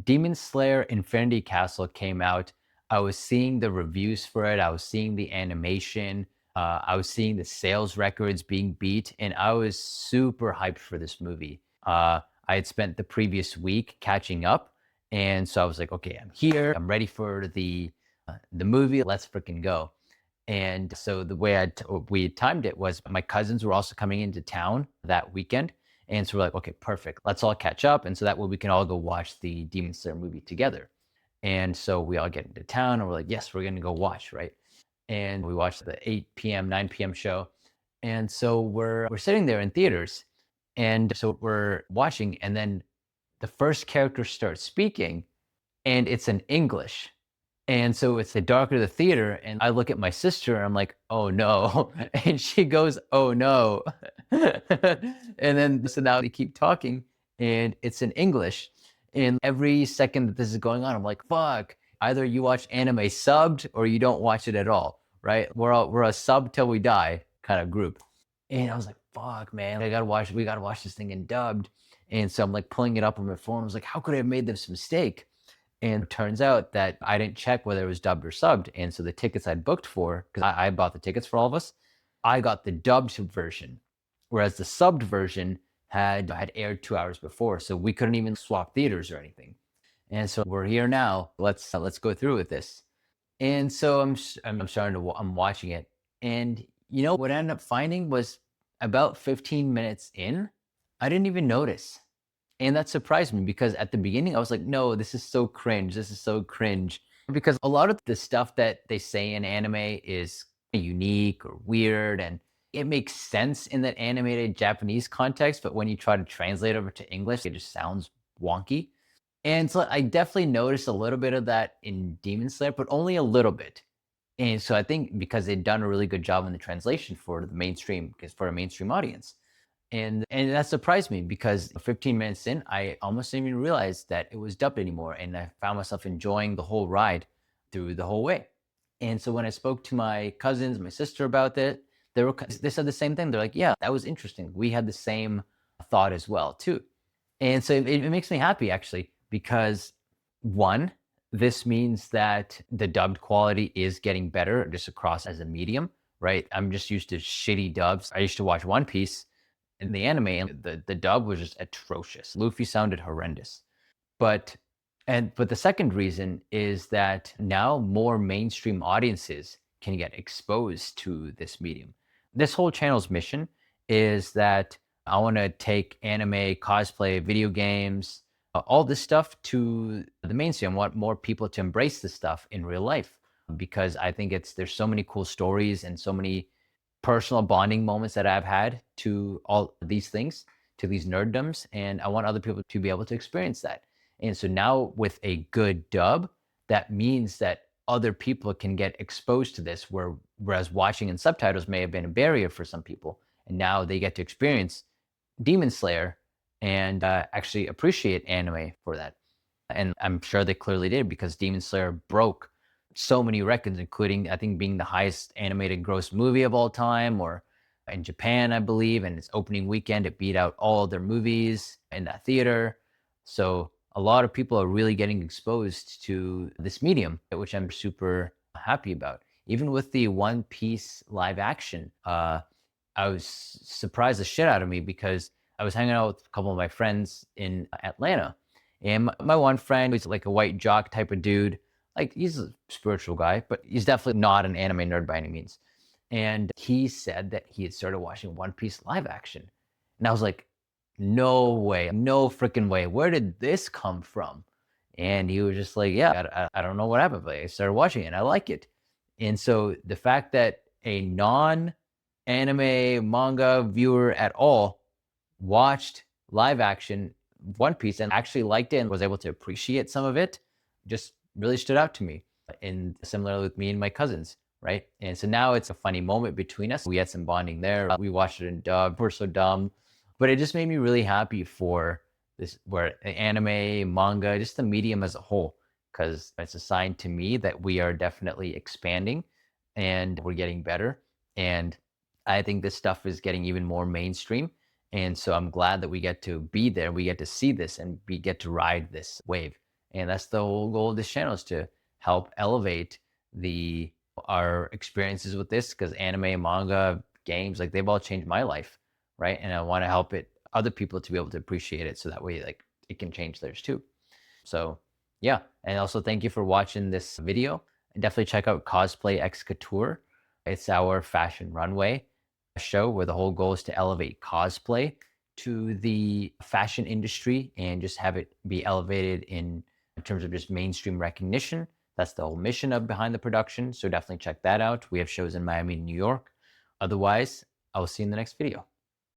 Demon Slayer Infinity Castle came out, I was seeing the reviews for it. I was seeing the animation. I was seeing the sales records being beat, and I was super hyped for this movie. I had spent the previous week catching up, and so I was like, okay, I'm here. I'm ready for the movie. Let's freaking go. And so the way we had timed it was my cousins were also coming into town that weekend. And so we're like, okay, perfect. Let's all catch up. And so that way we can all go watch the Demon Slayer movie together. And so we all get into town and we're like, yes, we're going to go watch, right? And we watched the 8 p.m., 9 p.m. show. And so we're sitting there in theaters. And so we're watching. And then the first character starts speaking and it's in English. And so it's the darker the theater, and I look at my sister, and I'm like, "Oh no," and she goes, "Oh no," and then so now they keep talking, and it's in English, and every second that this is going on, I'm like, "Fuck!" Either you watch anime subbed or you don't watch it at all, right? We're a sub till we die kind of group, and I was like, "Fuck, man, we gotta watch this thing in dubbed," and so I'm like pulling it up on my phone. I was like, "How could I have made this mistake?" And it turns out that I didn't check whether it was dubbed or subbed. And so the tickets I'd booked for, because I bought the tickets for all of us, I got the dubbed version, whereas the subbed version had aired 2 hours before. So we couldn't even swap theaters or anything. And so we're here now. Let's go through with this. And so I'm starting to I'm watching it, and what I ended up finding was about 15 minutes in, I didn't even notice. And that surprised me because at the beginning I was like, "No, this is so cringe. This is so cringe." Because a lot of the stuff that they say in anime is unique or weird, and it makes sense in that animated Japanese context, but when you try to translate over to English, it just sounds wonky. And so I definitely noticed a little bit of that in Demon Slayer, but only a little bit. And so I think because they'd done a really good job in the translation for the mainstream, because for a mainstream audience. And that surprised me because 15 minutes in, I almost didn't even realize that it was dubbed anymore, and I found myself enjoying the whole ride through the whole way. And so when I spoke to my cousins, my sister about it, they said the same thing. They're like, "Yeah, that was interesting. We had the same thought as well, too." And so it makes me happy actually because one, this means that the dubbed quality is getting better just across as a medium, right? I'm just used to shitty dubs. I used to watch One Piece in the anime, and the dub was just atrocious. Luffy sounded horrendous. But but the second reason is that now more mainstream audiences can get exposed to this medium. This whole channel's mission is that I want to take anime, cosplay, video games, all this stuff to the mainstream. I want more people to embrace this stuff in real life because I think there's so many cool stories and so many personal bonding moments that I've had to all these things, to these nerddoms, and I want other people to be able to experience that. And so now with a good dub, that means that other people can get exposed to this, whereas watching in subtitles may have been a barrier for some people, and now they get to experience Demon Slayer and actually appreciate anime for that. And I'm sure they clearly did because Demon Slayer broke so many records, including I think being the highest animated gross movie of all time, or in Japan, I believe. And its opening weekend, it beat out all their movies in that theater. So a lot of people are really getting exposed to this medium, which I'm super happy about. Even with the One Piece live action, I was surprised the shit out of me because I was hanging out with a couple of my friends in Atlanta. And my one friend who's like a white jock type of dude, like he's a spiritual guy, but he's definitely not an anime nerd by any means. And he said that he had started watching One Piece live action. And I was like, no way, no freaking way. Where did this come from? And he was just like, yeah, I don't know what happened, but I started watching it and I like it. And so the fact that a non anime manga viewer at all watched live action One Piece and actually liked it and was able to appreciate some of it just really stood out to me. And similarly with me and my cousins, right? And so now it's a funny moment between us. We had some bonding there. We watched it in dub. We're so dumb, but it just made me really happy for this, where anime, manga, just the medium as a whole, because it's a sign to me that we are definitely expanding and we're getting better. And I think this stuff is getting even more mainstream. And so I'm glad that we get to be there. We get to see this and we get to ride this wave. And that's the whole goal of this channel, is to help elevate the our experiences with this, because anime, manga, games, like they've all changed my life, right? And I want to help it other people to be able to appreciate it, so that way like it can change theirs too. So yeah, and also thank you for watching this video. And definitely check out Cosplay X Couture. It's our fashion runway show where the whole goal is to elevate cosplay to the fashion industry and just have it be elevated in terms of just mainstream recognition. That's the whole mission of behind the production. So definitely check that out. We have shows in Miami and New York. Otherwise, I will see you in the next video.